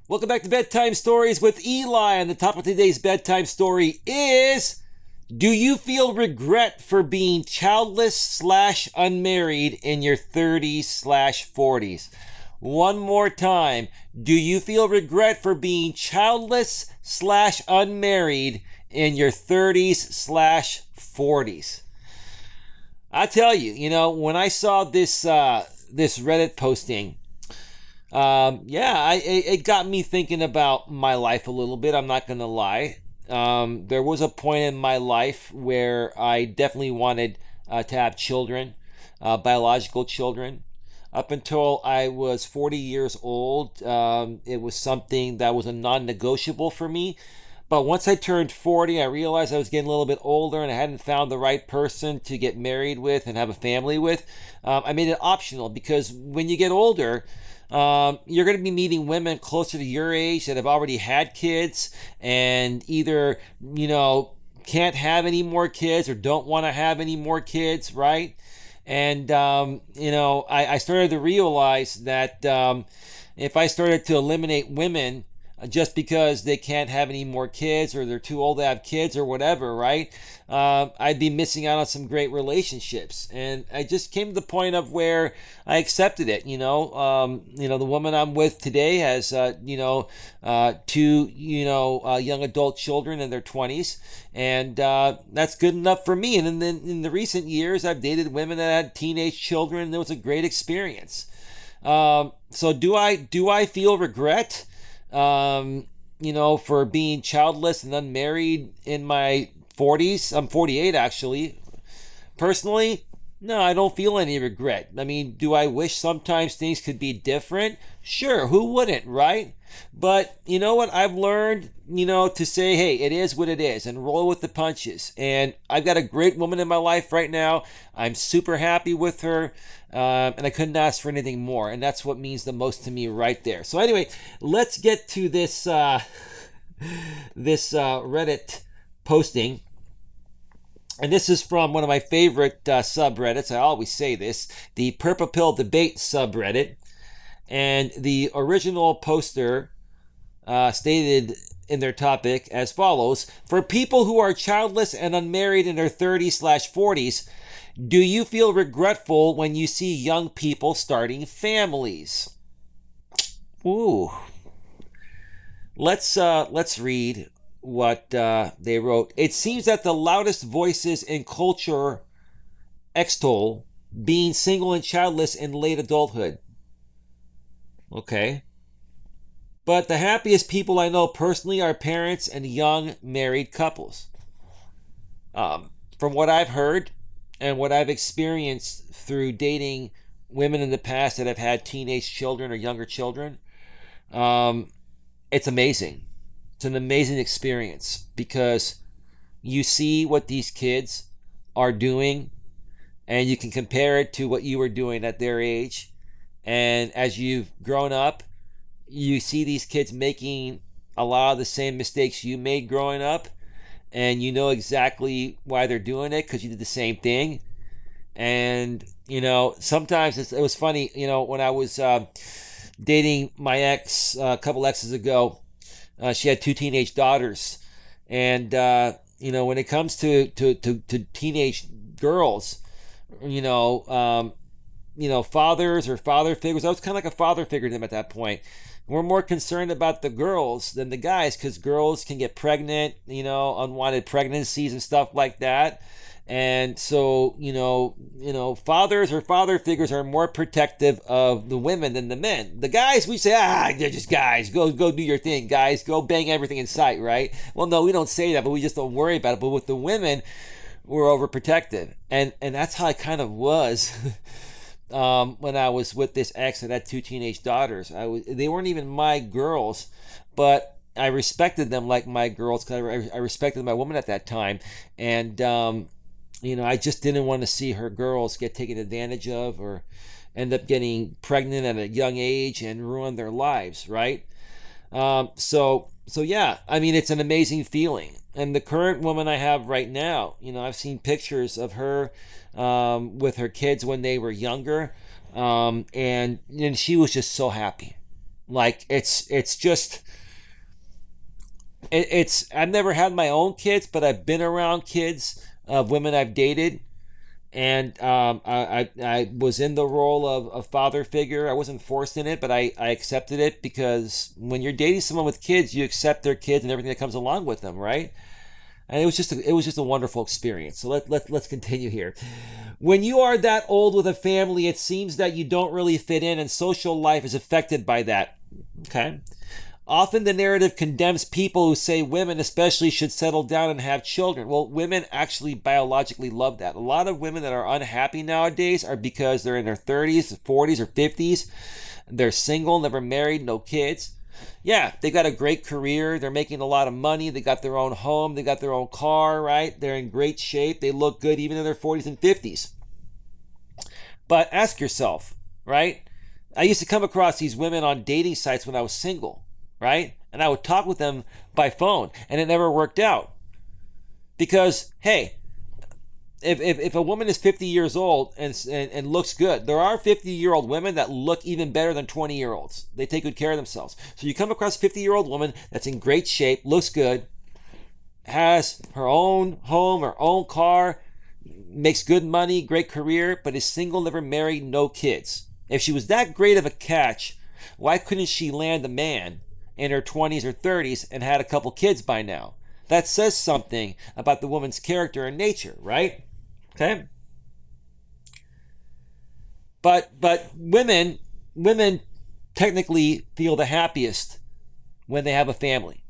Welcome back to Bedtime Stories with Eli, and the top of today's bedtime story is: do you feel regret for being childless slash unmarried in your 30s slash 40s? One more time. Do you feel regret for being childless slash unmarried in your 30s slash 40s? I tell you, when I saw this Reddit posting, it got me thinking about my life a little bit. I'm not gonna lie. There was a point in my life where I definitely wanted to have children, biological children. Up until I was 40 years old, it was something that was a non-negotiable for me. But once I turned 40, I realized I was getting a little bit older and I hadn't found the right person to get married with and have a family with. I made it optional because when you get older, you're going to be meeting women closer to your age that have already had kids and either, can't have any more kids or don't want to have any more kids, right? And, I started to realize that if I started to eliminate women just because they can't have any more kids or they're too old to have kids or whatever, right? I'd be missing out on some great relationships. And I just came to the point of where I accepted it. The woman I'm with today has, two, young adult children in their 20s. And that's good enough for me. And then in the recent years, I've dated women that had teenage children, and it was a great experience. So do I feel regret? For being childless and unmarried in my 40s. I'm 48 actually. Personally, no, I don't feel any regret. I mean, do I wish sometimes things could be different? Sure, who wouldn't, right? But you know what? I've learned, to say, hey, it is what it is and roll with the punches. And I've got a great woman in my life right now. I'm super happy with her. And I couldn't ask for anything more. And that's what means the most to me right there. So anyway, let's get to this Reddit posting. And this is from one of my favorite subreddits. I always say this, the Purple Pill Debate subreddit. And the original poster stated in their topic as follows: for people who are childless and unmarried in their 30s slash 40s, do you feel regretful when you see young people starting families? Ooh. Let's read what they wrote. It seems that the loudest voices in culture extol being single and childless in late adulthood. Okay. But the happiest people I know personally are parents and young married couples. From what I've heard and what I've experienced through dating women in the past that have had teenage children or younger children, it's amazing. It's an amazing experience because you see what these kids are doing and you can compare it to what you were doing at their age. And as you've grown up, you see these kids making a lot of the same mistakes you made growing up, and you know exactly why they're doing it because you did the same thing. And sometimes it was funny. When I was dating my ex a couple exes ago, she had two teenage daughters, and when it comes to teenage girls, fathers or father figures, I was kind of like a father figure to them at that point. We're more concerned about the girls than the guys because girls can get pregnant, unwanted pregnancies and stuff like that. And so, fathers or father figures are more protective of the women than the men. The guys, we say, they're just guys. Go do your thing, guys. Go bang everything in sight, right? Well, no, we don't say that, but we just don't worry about it. But with the women, we're overprotective. And that's how I kind of was when I was with this ex that had two teenage daughters. They weren't even my girls, but I respected them like my girls because I respected my woman at that time. And, I just didn't want to see her girls get taken advantage of or end up getting pregnant at a young age and ruin their lives, right? So yeah, I mean, it's an amazing feeling. And the current woman I have right now, I've seen pictures of her with her kids when they were younger, and she was just so happy. Like it's just it's I've never had my own kids, but I've been around kids of women I've dated, and I was in the role of a father figure. I wasn't forced in it, but I accepted it, because when you're dating someone with kids, you accept their kids and everything that comes along with them, right? And it was just a wonderful experience. So let's continue here. When you are that old with a family, it seems that you don't really fit in, and social life is affected by that. Okay. Often the narrative condemns people who say women especially should settle down and have children. Well, women actually biologically love that. A lot of women that are unhappy nowadays are because they're in their 30s, 40s, or 50s. They're single, never married, no kids. Yeah, they got a great career. They're making a lot of money. They got their own home. They got their own car, right? They're in great shape. They look good even in their 40s and 50s. But ask yourself, right? I used to come across these women on dating sites when I was single, right? And I would talk with them by phone, and it never worked out. Because, hey, if a woman is 50 years old and looks good, there are 50-year-old women that look even better than 20-year-olds. They take good care of themselves. So you come across a 50-year-old woman that's in great shape, looks good, has her own home, her own car, makes good money, great career, but is single, never married, no kids. If she was that great of a catch, why couldn't she land a man in her 20s or 30s and had a couple kids by now? That says something about the woman's character and nature, right? Okay. But women technically feel the happiest when they have a family.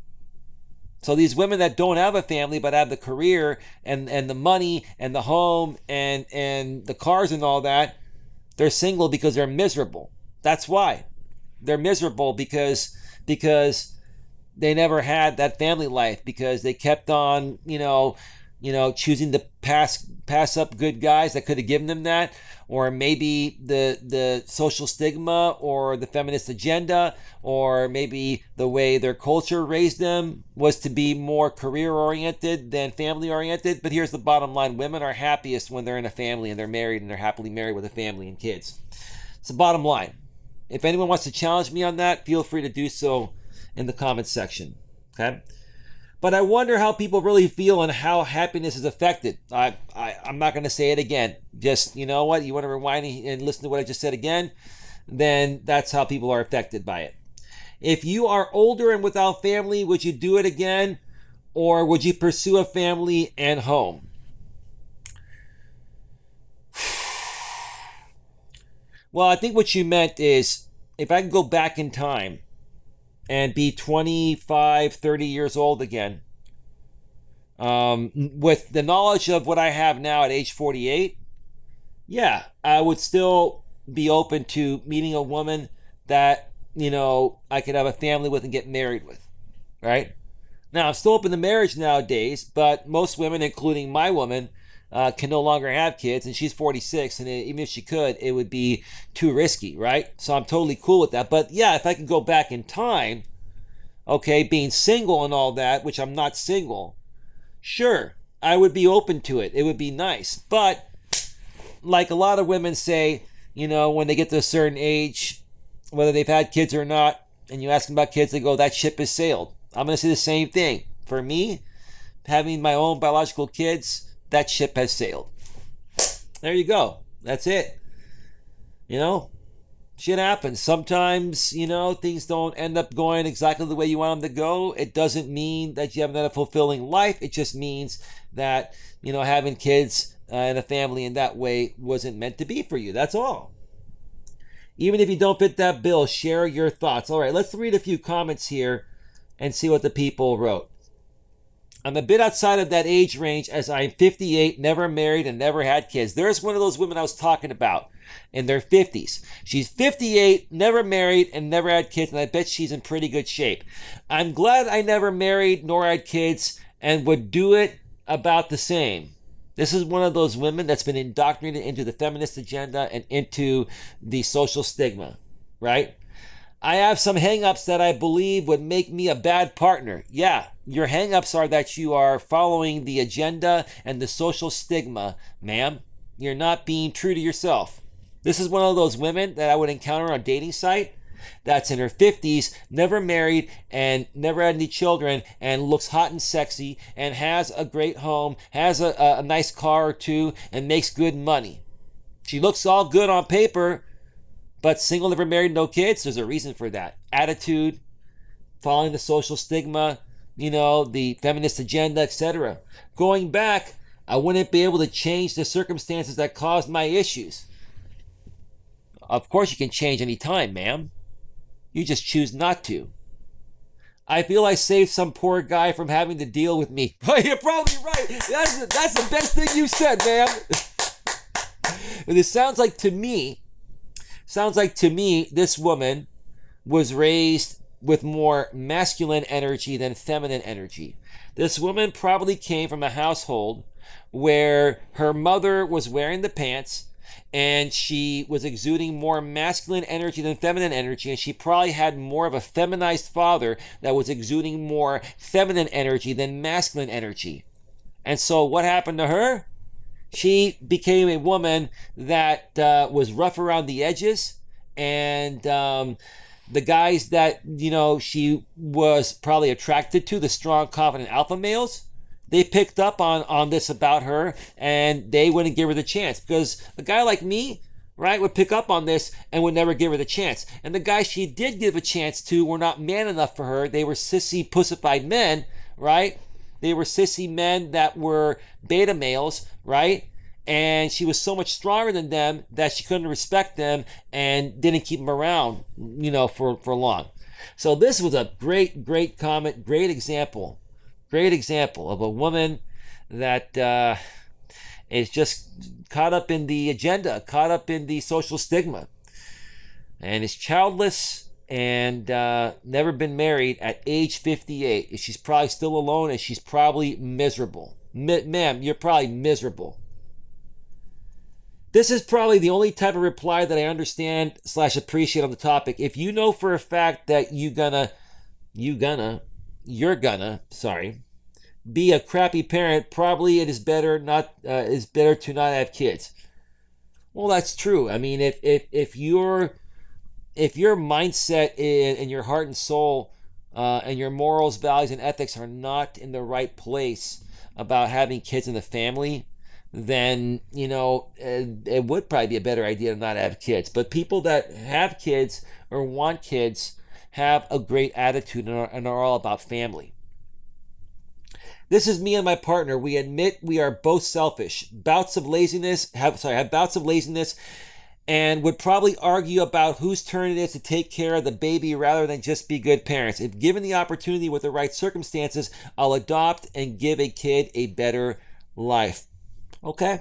So these women that don't have a family but have the career and the money and the home and the cars and all that, they're single because they're miserable. That's why. They're miserable because they never had that family life, because they kept on, choosing to pass up good guys that could have given them that, or maybe the social stigma or the feminist agenda, or maybe the way their culture raised them was to be more career oriented than family oriented. But here's the bottom line: women are happiest when they're in a family and they're married and they're happily married with a family and kids. It's the bottom line. If anyone wants to challenge me on that, feel free to do so in the comments section. Okay. But I wonder how people really feel and how happiness is affected. I'm not going to say it again. Just, you know what? You want to rewind and listen to what I just said again? Then that's how people are affected by it. If you are older and without family, would you do it again? Or would you pursue a family and home? Well, I think what you meant is, if I can go back in time and be 25, 30 years old again, with the knowledge of what I have now at age 48, yeah, I would still be open to meeting a woman that, I could have a family with and get married with, right? Now, I'm still open to marriage nowadays, but most women, including my woman, can no longer have kids, and she's 46, and even if she could, it would be too risky, right? So I'm totally cool with that. But yeah, if I could go back in time, okay, being single and all that, which I'm not single, sure, I would be open to it. It would be nice. But like a lot of women say, when they get to a certain age, whether they've had kids or not, and you ask them about kids, they go, that ship has sailed. I'm going to say the same thing. For me, having my own biological kids, that ship has sailed. There you go. That's it. Shit happens. Sometimes, things don't end up going exactly the way you want them to go. It doesn't mean that you haven't had a fulfilling life. It just means that, having kids and a family in that way wasn't meant to be for you. That's all. Even if you don't fit that bill, share your thoughts. All right, let's read a few comments here and see what the people wrote. I'm a bit outside of that age range, as I'm 58, never married, and never had kids. There's one of those women I was talking about in their 50s. She's 58, never married, and never had kids, and I bet she's in pretty good shape. I'm glad I never married nor had kids, and would do it about the same. This is one of those women that's been indoctrinated into the feminist agenda and into the social stigma, right? I have some hang-ups that I believe would make me a bad partner. Yeah, your hang-ups are that you are following the agenda and the social stigma, ma'am. You're not being true to yourself. This is one of those women that I would encounter on a dating site, that's in her 50s, never married and never had any children, and looks hot and sexy and has a great home, has a nice car or two, and makes good money. She looks all good on paper, but single, never married, no kids. There's a reason for that. Attitude, following the social stigma, the feminist agenda, etc. Going back, I wouldn't be able to change the circumstances that caused my issues. Of course you can change any time, ma'am. You just choose not to. I feel I saved some poor guy from having to deal with me. You're probably right. That's the best thing you said, ma'am. And it sounds like to me, this woman was raised with more masculine energy than feminine energy. This woman probably came from a household where her mother was wearing the pants and she was exuding more masculine energy than feminine energy, and she probably had more of a feminized father that was exuding more feminine energy than masculine energy. And so what happened to her? She became a woman that was rough around the edges, and the guys that she was probably attracted to, the strong, confident alpha males, they picked up on this about her, and they wouldn't give her the chance, because a guy like me, right, would pick up on this and would never give her the chance. And the guys she did give a chance to were not man enough for her. They were sissy, pussified men, right? They were sissy men that were beta males, right? And she was so much stronger than them that she couldn't respect them and didn't keep them around, for long. So this was a great comment, great example of a woman that is just caught up in the agenda, caught up in the social stigma, and is childless and never been married at age 58. She's probably still alone, and she's probably miserable. Ma'am, you're probably miserable. This is probably the only type of reply that I understand / appreciate on the topic. If you know for a fact that you're gonna be a crappy parent, probably it is better to not have kids. Well, that's true. I mean, if your mindset and your heart and soul and your morals, values, and ethics are not in the right place about having kids in the family, then it would probably be a better idea to not have kids. But people that have kids or want kids have a great attitude and are all about family. This is me and my partner. We admit we are both selfish. Have bouts of laziness, and would probably argue about whose turn it is to take care of the baby rather than just be good parents. If given the opportunity with the right circumstances, I'll adopt and give a kid a better life. Okay.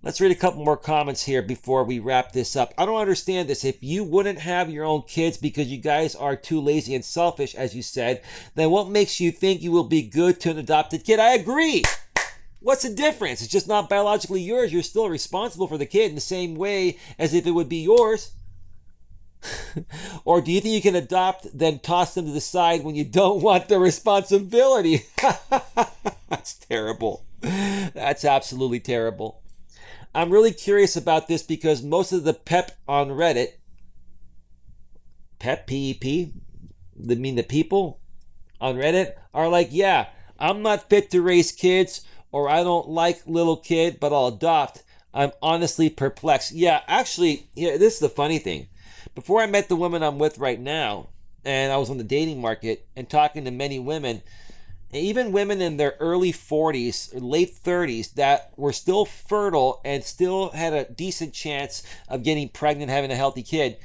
Let's read a couple more comments here before we wrap this up. I don't understand this. If you wouldn't have your own kids because you guys are too lazy and selfish, as you said, then what makes you think you will be good to an adopted kid? I agree. What's the difference? It's just not biologically yours. You're still responsible for the kid in the same way as if it would be yours. Or do you think you can adopt, then toss them to the side when you don't want the responsibility? That's terrible. That's absolutely terrible. I'm really curious about this because most of the pep on Reddit, P-E-P, the people on Reddit are like, yeah, I'm not fit to raise kids, or I don't like little kid, but I'll adopt. I'm honestly perplexed. Yeah, actually, this is the funny thing. Before I met the woman I'm with right now, and I was on the dating market and talking to many women, even women in their early 40s or late 30s that were still fertile and still had a decent chance of getting pregnant, having a healthy kid,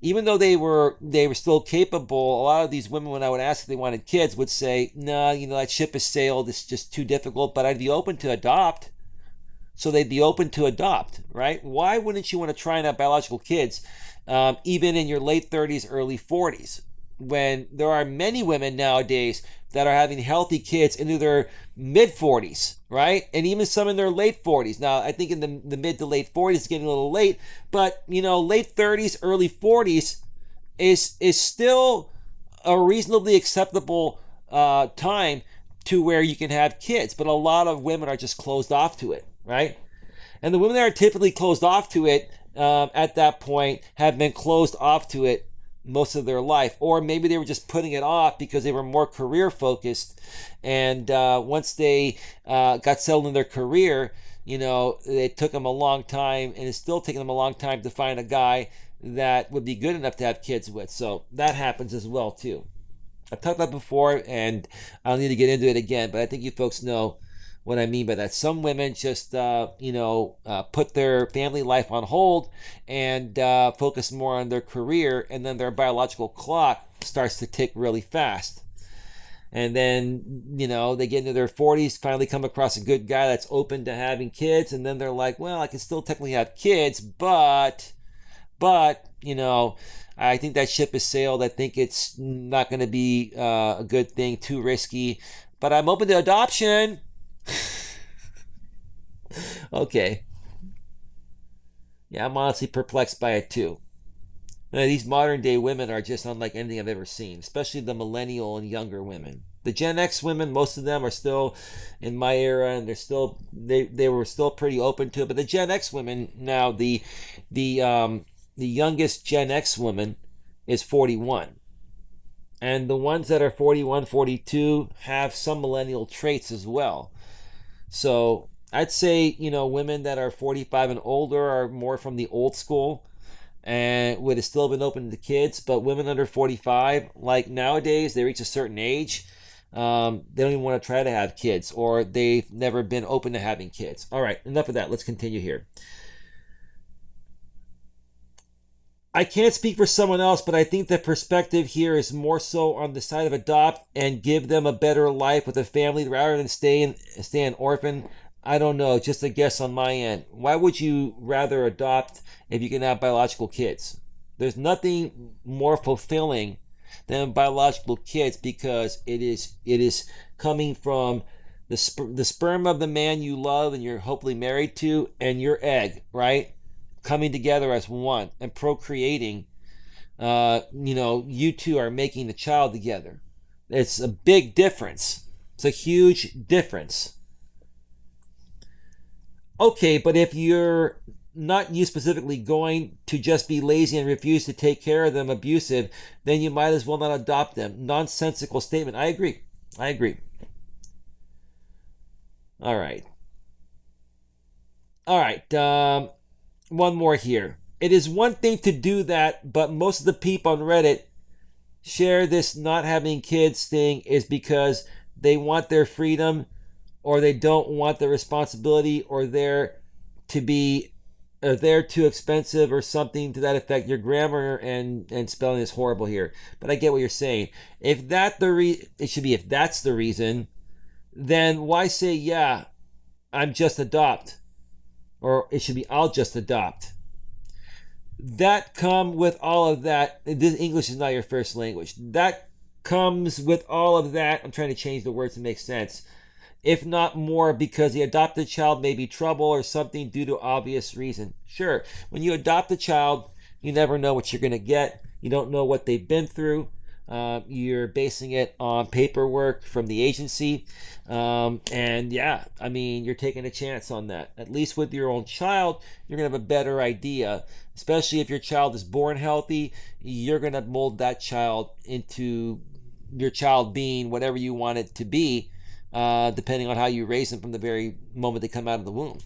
even though they were still capable, a lot of these women, when I would ask if they wanted kids, would say, no, that ship has sailed, it's just too difficult, but I'd be open to adopt. So they'd be open to adopt, right? Why wouldn't you want to try and have biological kids, even in your late 30s, early 40s? When there are many women nowadays that are having healthy kids into their mid 40s, right? And even some in their late 40s. Now, I think in the mid to late 40s, it's getting a little late, but late 30s, early 40s is still a reasonably acceptable time to where you can have kids. But a lot of women are just closed off to it, right? And the women that are typically closed off to it at that point have been closed off to it most of their life, or maybe they were just putting it off because they were more career focused, and once they got settled in their career, it took them a long time, and it's still taking them a long time to find a guy that would be good enough to have kids with. So that happens as well too. I've talked about it before, and I don't need to get into it again, but I think you folks know what I mean by that. Some women just, put their family life on hold and focus more on their career, and then their biological clock starts to tick really fast. And then, they get into their 40s, finally come across a good guy that's open to having kids, and then they're like, well, I can still technically have kids, but, I think that ship has sailed. I think it's not going to be a good thing, too risky, but I'm open to adoption. Okay. Yeah, I'm honestly perplexed by it too. These modern day women are just unlike anything I've ever seen, especially the millennial and younger women. The Gen X women, most of them are still in my era, and they were still pretty open to it. But the Gen X women now, the youngest Gen X woman is 41. And the ones that are 41, 42 have some millennial traits as well. So I'd say, women that are 45 and older are more from the old school and would have still been open to kids. But women under 45, like nowadays, they reach a certain age, they don't even want to try to have kids, or they've never been open to having kids. All right, enough of that. Let's continue here. I can't speak for someone else, but I think the perspective here is more so on the side of adopt and give them a better life with a family rather than stay an orphan. I don't know, just a guess on my end. Why would you rather adopt if you can have biological kids? There's nothing more fulfilling than biological kids, because it is coming from the sperm of the man you love and you're hopefully married to, and your egg, right? Coming together as one and procreating. You two are making the child together. It's a big difference. It's a huge difference. Okay, but if you're not you specifically going to just be lazy and refuse to take care of them, abusive, then you might as well not adopt them. Nonsensical statement. I agree. All right. One more here. It is one thing to do that, but most of the people on Reddit share this not having kids thing is because they want their freedom, or they don't want the responsibility, or they're too expensive, or something to that effect. Your grammar and spelling is horrible here, but I get what you're saying. If that's the reason, then why say, yeah, I'm just adopt? Or it should be, I'll just adopt. That come with all of that. This English is not your first language. That comes with all of that. I'm trying to change the words to make sense. If not more, because the adopted child may be trouble or something due to obvious reason. Sure, when you adopt a child, you never know what you're going to get. You don't know what they've been through. You're basing it on paperwork from the agency. And yeah, you're taking a chance on that. At least with your own child, you're going to have a better idea. Especially if your child is born healthy, you're going to mold that child into your child being whatever you want it to be, depending on how you raise them from the very moment they come out of the womb.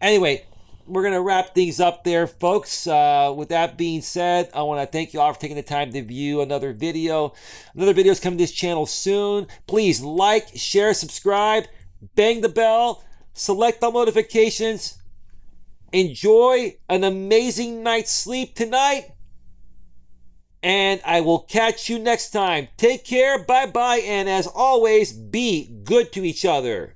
Anyway, we're going to wrap things up there, folks. With that being said, I want to thank you all for taking the time to view another video. Another video is coming to this channel soon. Please like, share, subscribe, bang the bell, select all notifications. Enjoy an amazing night's sleep tonight, and I will catch you next time. Take care, bye-bye, and as always, be good to each other.